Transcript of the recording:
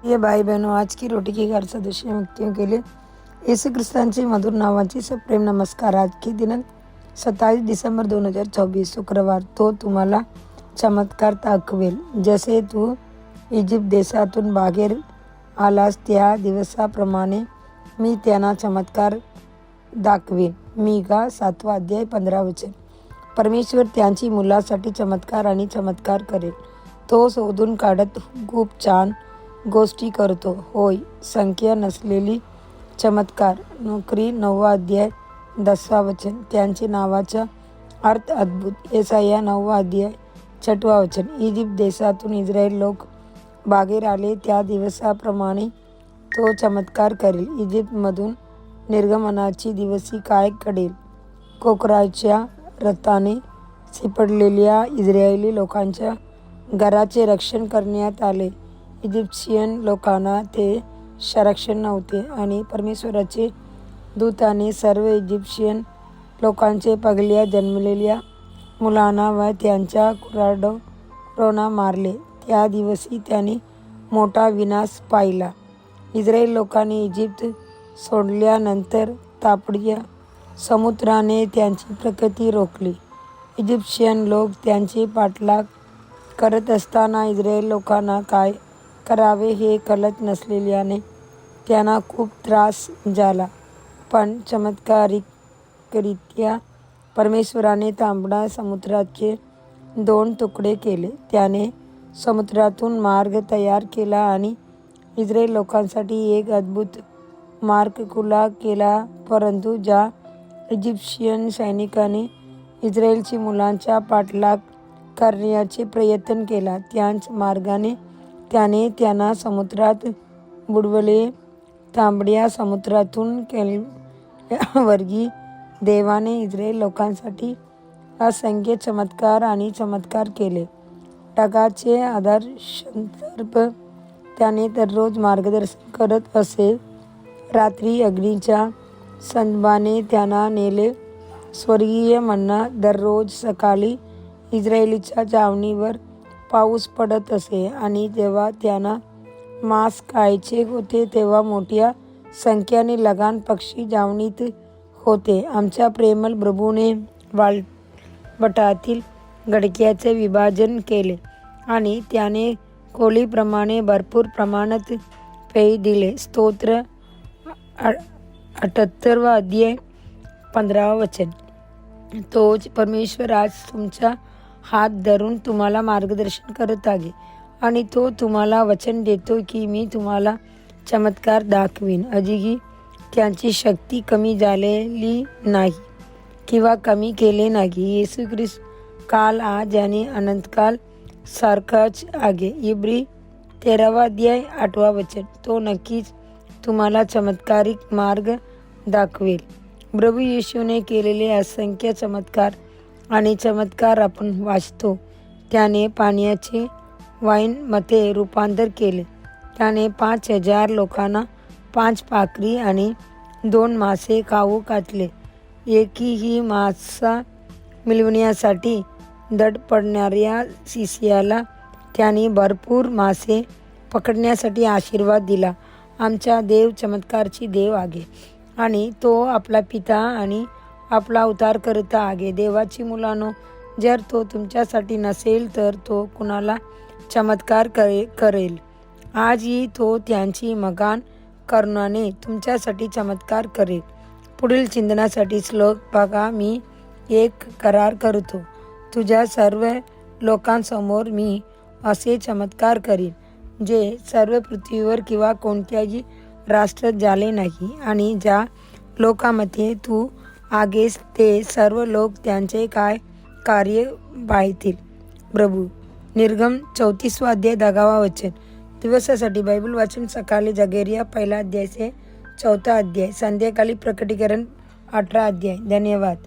ये भाई बहनों, आज की रोटी की घर सदस्य व्यक्तियों के लिए येशू ख्रिस्तांची मधुर नावाची सप्रेम नमस्कार। आज की दिनांक 27 डिसेंबर 2024 शुक्रवार। तो तुम्हाला चमत्कार दाखवेल, जसे तू इजिप्त देशातून बाहेर आलास त्या दिवसाप्रमाणे मी त्यांना चमत्कार दाखवेन। मीका 7 अध्याय 15 वचन। परमेश्वर त्यांची मुलासाठी चमत्कार आणि चमत्कार करेल। तो शोधून काढत खूप छान गोष्टी करतो। होय, संख्या नसलेली चमत्कार। नोकरी 9 अध्याय 10 वचन। त्यांचे नावाचा अर्थ अद्भुत। येसाया 9 अध्याय 6 वचन। इजिप्त देशातून इस्रायल लोक बाहेर आले त्या दिवसाप्रमाणे तो चमत्कार करेल। इजिप्तमधून निर्गमनाची दिवशी काय घडेल? कोकराच्या रथाने सापडलेल्या इस्रायली लोकांच्या घराचे रक्षण करण्यात आले। इजिप्शियन लोकांना ते संरक्षण नव्हते आणि परमेश्वराचे दूताने सर्व इजिप्शियन लोकांचे पहिल्या जन्मलेल्या मुलांना व त्यांच्या गुराढोरांना मारले। त्या दिवशी त्याने मोठा विनाश पाहिला। इस्रायल लोकांनी इजिप्त सोडल्यानंतर तापड्या समुद्राने त्यांची प्रगती रोखली। इजिप्शियन लोक त्यांचे पाठलाग करत असताना इस्रायल लोकांना काय करावे हे कळत नसल्याने त्यांना खूप त्रास झाला। पण चमत्कारिकरित्या परमेश्वराने तांबडा समुद्राचे 2 तुकडे केले। त्याने समुद्रातून मार्ग तयार केला आणि इस्रायल लोकांसाठी एक अद्भुत मार्ग खुला केला। परंतु ज्या इजिप्शियन सैनिकांनी इस्रायलची मुलांचा पाठलाग करण्याचा प्रयत्न केला, त्याच मार्गाने त्याने त्यांना समुद्रात बुडवले। तांबड्या समुद्रातून गेल्यावरही देवाने इस्रायल लोकांसाठी असंख्य चमत्कार आणि चमत्कार केले। ढगाचे आदर्शस्वरूप त्याने दररोज मार्गदर्शन करत असे। रात्री अग्नीच्या स्तंभाने त्यांना नेले। स्वर्गीय मन्ना दररोज सकाळी इस्रायलीच्या छावणीवर पाऊस पडत असे आणि जेव्हा त्यांना मांस खायचे होते तेव्हा मोठ्या संख्येने लहान पक्षी छावणीत होते। आमच्या प्रेमळ प्रभूने वाळवंटातील खडकाचे विभाजन केले आणि त्याने खोलीप्रमाणे भरपूर प्रमाणात पेय दिले। स्तोत्र 78 अध्याय 15 वचन। तोच परमेश्वर आज तुमचा हात धरून तुम्हाला मार्गदर्शन करत आहे आणि तो तुम्हाला वचन देतो की मी तुम्हाला चमत्कार दाखवीन। आजही त्यांची शक्ती कमी झालेली नाही किंवा कमी केले नाही। येशू ख्रिस्त काल, आज आणि अनंतकाल सारखाच आहे। इब्री 13 अध्याय 8 वचन। तो नक्कीच तुम्हाला चमत्कारिक मार्ग दाखवेल। प्रभू येशूने केलेले असंख्य चमत्कार आणि चमत्कार आपण वाचतो। त्याने पाण्याचे वाईनमध्ये रूपांतर केले। त्याने 5000 लोकांना 5 पाखरी आणि 2 मासे खाऊ घातले। एकही मासा मिळवण्यासाठी धडपडणाऱ्या शिष्याला त्याने भरपूर मासे पकडण्यासाठी आशीर्वाद दिला। आमचा देव चमत्काराची देव आहे आणि तो आपला पिता आणि आपला उद्धारकर्ता आहे। देवाची मुलांनो, जर तो तुमच्यासाठी नसेल तर तो कुणाला चमत्कार करेल? आजही तो त्यांची मगान करुणाने तुमच्यासाठी चमत्कार करेल। पुढील चिंतनासाठी श्लोक बघा। मी एक करार करतो, तुझ्या सर्व लोकांसमोर मी असे चमत्कार करीन जे सर्व पृथ्वीवर किंवा कोणत्याही राष्ट्रात झाले नाही, आणि ज्या लोकांमध्ये तू आहेस ते सर्व लोक त्यांचे काय कार्य पाहतील। प्रभू। निर्गम 34 अध्याय 10 वचन। दिवसासाठी बायबल वाचन सकाळी जगरिया 1 अध्याय से 4 अध्याय, संध्याकाळी प्रकटीकरण 18 अध्याय। धन्यवाद।